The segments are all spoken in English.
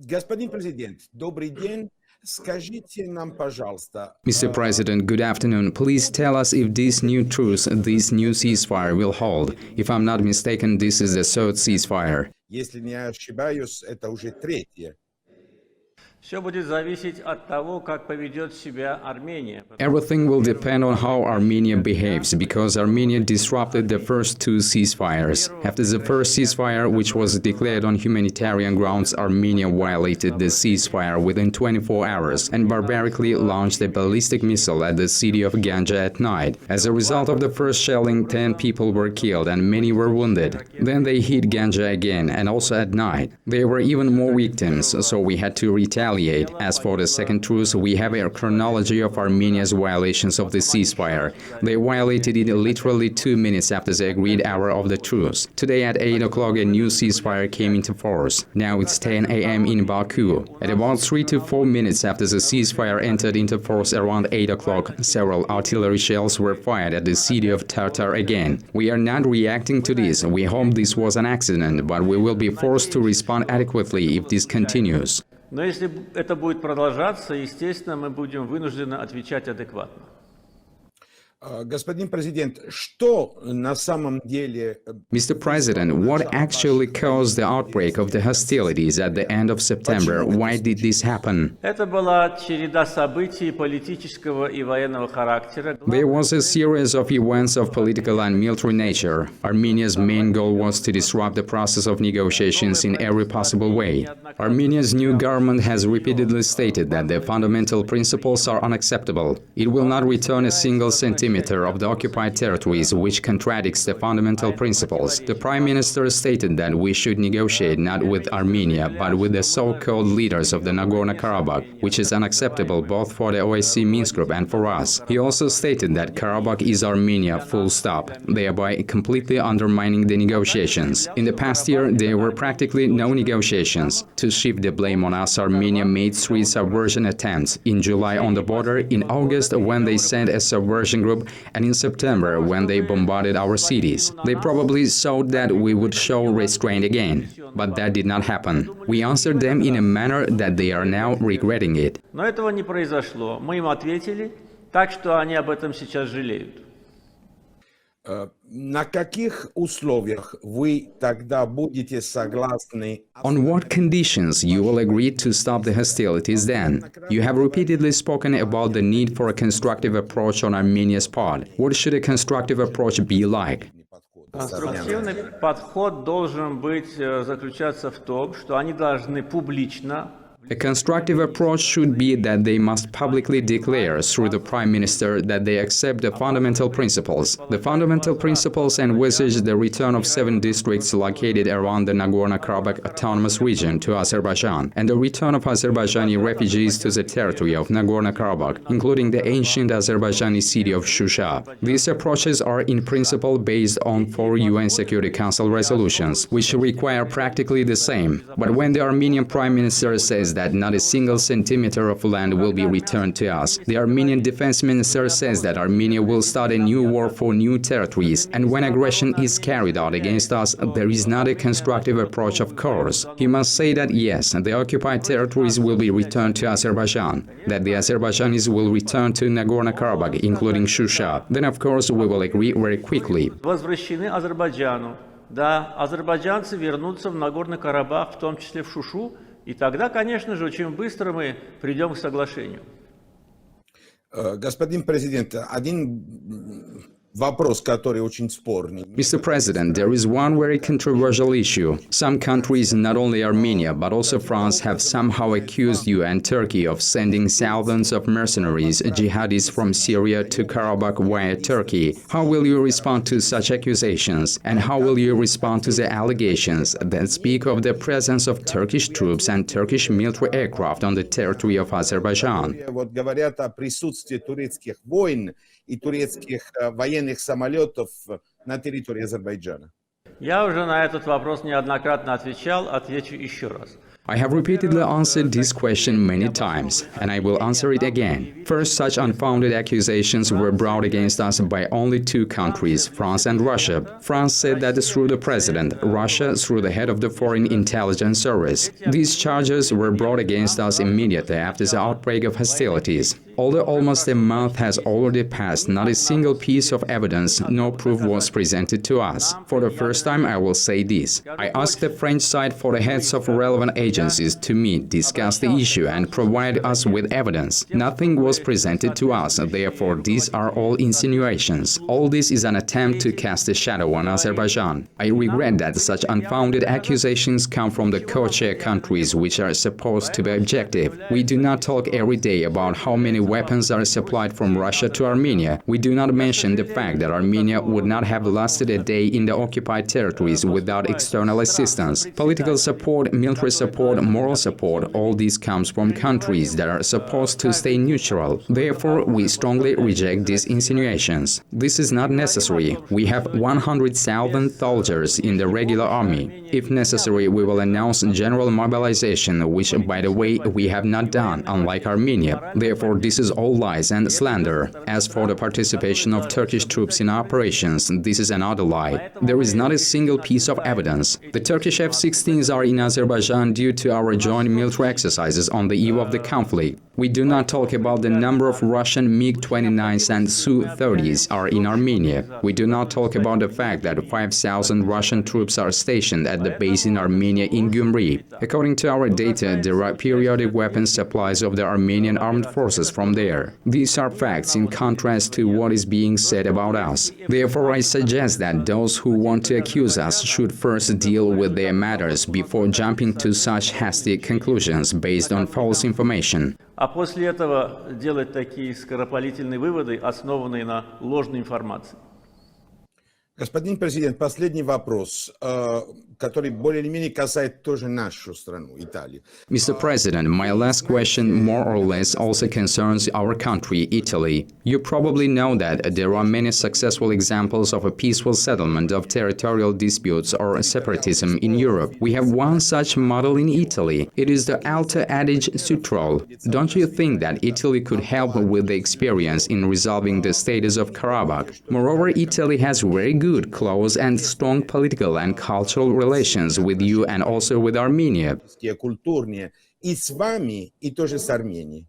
Господин президент, добрый день. Скажите нам, пожалуйста. Mr. President, good afternoon. Please tell us if this new truce, this new ceasefire will hold. If I'm not mistaken, this is the third ceasefire. Если не ошибаюсь, это уже третье. Все будет зависеть от того, как поведет себя Армения. Everything will depend on how Armenia behaves, because Armenia disrupted the first two ceasefires. After the first ceasefire, which was declared on humanitarian grounds, Armenia violated the ceasefire within 24 hours and barbarically launched a ballistic missile at the city of Ganja at night. As a result of the first shelling, 10 people were killed and many were wounded. Then they hit Ganja again, and also at night. There were even more victims, so we had to retaliate. As for the second truce, we have a chronology of Armenia's violations of the ceasefire. They violated it literally 2 minutes after the agreed hour of the truce. Today at 8 o'clock a new ceasefire came into force. Now it's 10 a.m. in Baku. At about 3 to 4 minutes after the ceasefire entered into force around 8 o'clock, several artillery shells were fired at the city of Tartar again. We are not reacting to this. We hope this was an accident, but we will be forced to respond adequately if this continues. Но если это будет продолжаться, естественно, мы будем вынуждены отвечать адекватно. Господин президент, что на самом деле... Mr. President, what actually caused the outbreak of the hostilities at the end of September? Why did this happen? Это была череда событий политического и военного характера. There was a series of events of political and military nature. Armenia's main goal was to disrupt the process of negotiations in every possible way. Armenia's new government has repeatedly stated that the fundamental principles are unacceptable. It will not return a single centimeter of the occupied territories, which contradicts the fundamental principles. The Prime Minister stated that we should negotiate not with Armenia, but with the so-called leaders of the Nagorno-Karabakh, which is unacceptable both for the OSCE Minsk Group and for us. He also stated that Karabakh is Armenia, full stop, thereby completely undermining the negotiations. In the past year, there were practically no negotiations. To shift the blame on us, Armenia made 3 subversion attempts: in July on the border, in August when they sent a subversion group, and in September when they bombarded our cities. They probably thought that we would show restraint again, but that did not happen. We answered them in a manner that they are now regretting it. Но этого не произошло. Мы им ответили, так что они об этом сейчас жалеют. На каких условиях вы тогда будете согласны? On what conditions you will agree to stop the hostilities then? You have repeatedly spoken about the need for a constructive approach on Armenia's part. What should a constructive approach be like? Конструктивный подход должен быть заключаться в том, что они должны публично. A constructive approach should be that they must publicly declare through the Prime Minister that they accept the fundamental principles. The fundamental principles envisage the return of 7 districts located around the Nagorno-Karabakh Autonomous Region to Azerbaijan, and the return of Azerbaijani refugees to the territory of Nagorno-Karabakh, including the ancient Azerbaijani city of Shusha. These approaches are in principle based on 4 UN Security Council resolutions, which require practically the same. But when the Armenian Prime Minister says that not a single centimeter of land will be returned to us, the Armenian Defense Minister says that Armenia will start a new war for new territories, and when aggression is carried out against us, there is not a constructive approach, of course. He must say that yes, the occupied territories will be returned to Azerbaijan, that the Azerbaijanis will return to Nagorno-Karabakh, including Shusha. Then, of course, we will agree very quickly. Возвращены Азербайджану. Да, азербайджанцы вернутся в Нагорный Карабах, в том числе в Шушу, и тогда, конечно же, очень быстро мы придем к соглашению. Господин президент, один вопрос, который очень спорный. Mr. President, there is one very controversial issue. Some countries, not only Armenia, but also France, have somehow accused you and Turkey of sending thousands of mercenaries, jihadis from Syria to Karabakh via Turkey. How will you respond to such accusations? And how will you respond to the allegations that speak of the presence of Turkish troops and Turkish military aircraft on the territory of Azerbaijan? Вот говорят о присутствии турецких войн и турецких военных самолетов на территории Азербайджана. Я уже на этот вопрос неоднократно отвечал, отвечу еще раз. I have repeatedly answered this question many times, and I will answer it again. First, such unfounded accusations were brought against us by only two countries, France and Russia. France said that through the president, Russia through the head of the Foreign Intelligence Service. These charges were brought against us immediately after the outbreak of hostilities. Although almost a month has already passed, not a single piece of evidence, no proof was presented to us. For the first time, I will say this. I asked the French side for the heads of relevant agencies to meet, discuss the issue, and provide us with evidence. Nothing was presented to us, therefore these are all insinuations. All this is an attempt to cast a shadow on Azerbaijan. I regret that such unfounded accusations come from the co-chair countries, which are supposed to be objective. We do not talk every day about how many weapons are supplied from Russia to Armenia. We do not mention the fact that Armenia would not have lasted a day in the occupied territories without external assistance. Political support, military support, moral support, all this comes from countries that are supposed to stay neutral. Therefore, we strongly reject these insinuations. This is not necessary. We have 100,000 soldiers in the regular army. If necessary, we will announce general mobilization, which, by the way, we have not done, unlike Armenia. Therefore, this is all lies and slander. As for the participation of Turkish troops in operations, this is another lie. There is not a single piece of evidence. The Turkish F-16s are in Azerbaijan due to our joint military exercises on the eve of the conflict. We do not talk about the number of Russian MiG-29s and Su-30s are in Armenia. We do not talk about the fact that 5,000 Russian troops are stationed at the base in Armenia in Gyumri. According to our data, there are periodic weapons supplies of the Armenian armed forces from there. These are facts in contrast to what is being said about us. Therefore, I suggest that those who want to accuse us should first deal with their matters before jumping to such hasty conclusions based on false information. А после этого делать такие скоропалительные выводы, основанные на ложной информации. Господин президент, последний вопрос, который более или менее касается тоже нашу страну, Италию. Mr. President, my last question more or less also concerns our country, Italy. You probably know that there are many successful examples of a peaceful settlement of territorial disputes or separatism in Europe. We have one such model in Italy. It is the Alto Adige Südtirol. Don't you think that Italy could help with the experience in resolving the status of Karabakh? Moreover, Italy has very good, close and strong political and cultural relations with you and also with Armenia. Культурные и с вами, и тоже с Арменией.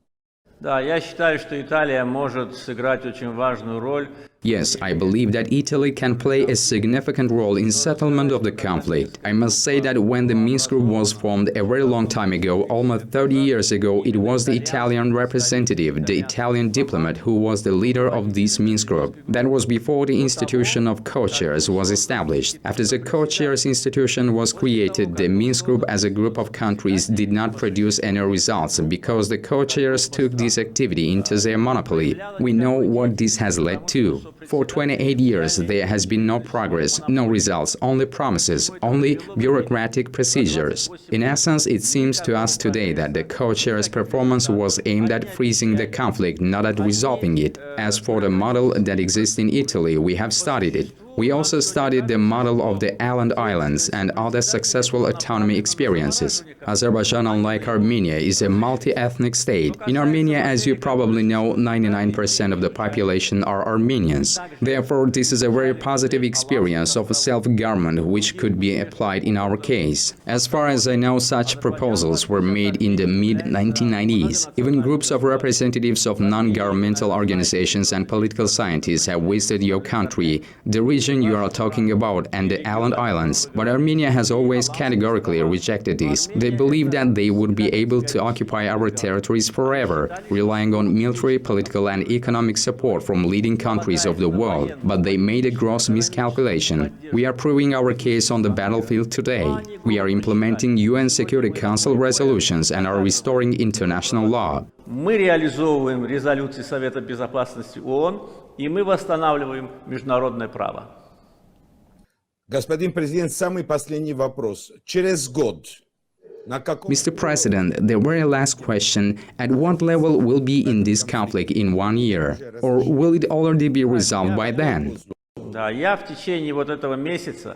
Да, я считаю, что Италия может сыграть очень важную роль. Yes, I believe that Italy can play a significant role in settlement of the conflict. I must say that when the Minsk Group was formed a very long time ago, almost 30 years ago, it was the Italian representative, the Italian diplomat, who was the leader of this Minsk Group. That was before the institution of co-chairs was established. After the co-chairs institution was created, the Minsk Group as a group of countries did not produce any results because the co-chairs took this activity into their monopoly. We know what this has led to. For 28 years, there has been no progress, no results, only promises, only bureaucratic procedures. In essence, it seems to us today that the co-chair's performance was aimed at freezing the conflict, not at resolving it. As for the model that exists in Italy, we have studied it. We also studied the model of the Åland Islands and other successful autonomy experiences. Azerbaijan, unlike Armenia, is a multi-ethnic state. In Armenia, as you probably know, 99% of the population are Armenians. Therefore, this is a very positive experience of self-government which could be applied in our case. As far as I know, such proposals were made in the mid-1990s. Even groups of representatives of non-governmental organizations and political scientists have visited your country, the region you are talking about, and the Åland Islands, but Armenia has always categorically rejected this. They believe that they would be able to occupy our territories forever, relying on military, political and economic support from leading countries of the world, but they made a gross miscalculation. We are proving our case on the battlefield today. We are implementing UN Security Council resolutions and are restoring international law. Мы реализовываем резолюции Совета Безопасности ООН, и мы восстанавливаем международное право. Господин президент, самый последний вопрос. Через год, на каком... Mr. President, the very last question, at what level will be in this conflict in 1 year? Or will it already be resolved by then? Да, я в течение вот этого месяца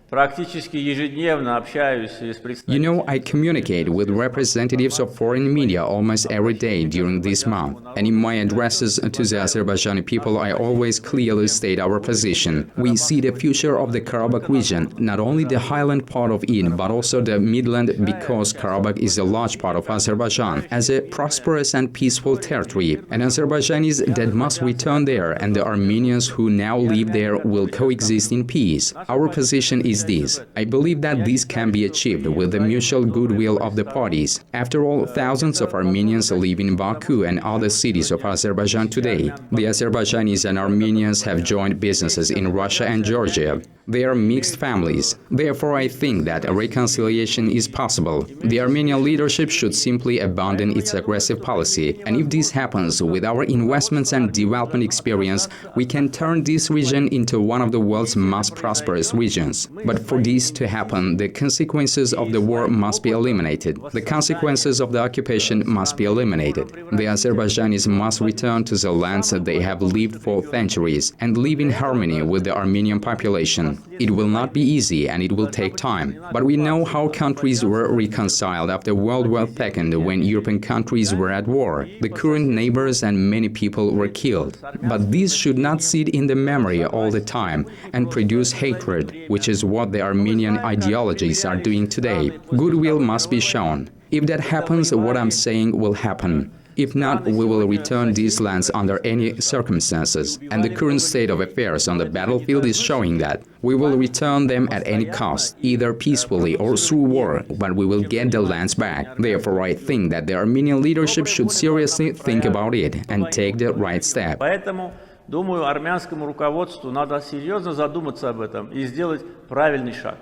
Практически ежедневно общаюсь с You представителями. know, I communicate with representatives of foreign media almost every day during this month. And in my addresses to the Azerbaijani people, I always clearly state our position. We see the future of the Karabakh region, not only the highland part of it, but also the midland, because Karabakh is a large part of Azerbaijan, as a prosperous and peaceful territory. And Azerbaijanis that must return there, and the Armenians who now live there will coexist in peace. Our position is this. I believe that this can be achieved with the mutual goodwill of the parties. After all, thousands of Armenians live in Baku and other cities of Azerbaijan today. The Azerbaijanis and Armenians have joined businesses in Russia and Georgia. They are mixed families. Therefore, I think that a reconciliation is possible. The Armenian leadership should simply abandon its aggressive policy. And if this happens, with our investments and development experience, we can turn this region into one of the world's most prosperous regions. But for this to happen, the consequences of the war must be eliminated. The consequences of the occupation must be eliminated. The Azerbaijanis must return to the lands that they have lived for centuries and live in harmony with the Armenian population. It will not be easy and it will take time. But we know how countries were reconciled after World War II when European countries were at war. The current neighbors and many people were killed. But this should not sit in the memory all the time and produce hatred, which is what the Armenian ideologies are doing today. Goodwill must be shown. If that happens, what I'm saying will happen. If not, we will return these lands under any circumstances, and the current state of affairs on the battlefield is showing that. We will return them at any cost, either peacefully or through war, but we will get the lands back. Therefore, I think that the Armenian leadership should seriously think about it and take the right step. Поэтому, думаю, армянскому руководству надо серьезно задуматься об этом и сделать правильный шаг.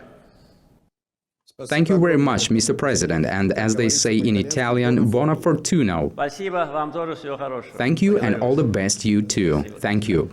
Thank you very much, Mr. President, and as they say in Italian, buona fortuna. Спасибо, вам тоже всего хорошего. Thank you and all the best to you too. Thank you.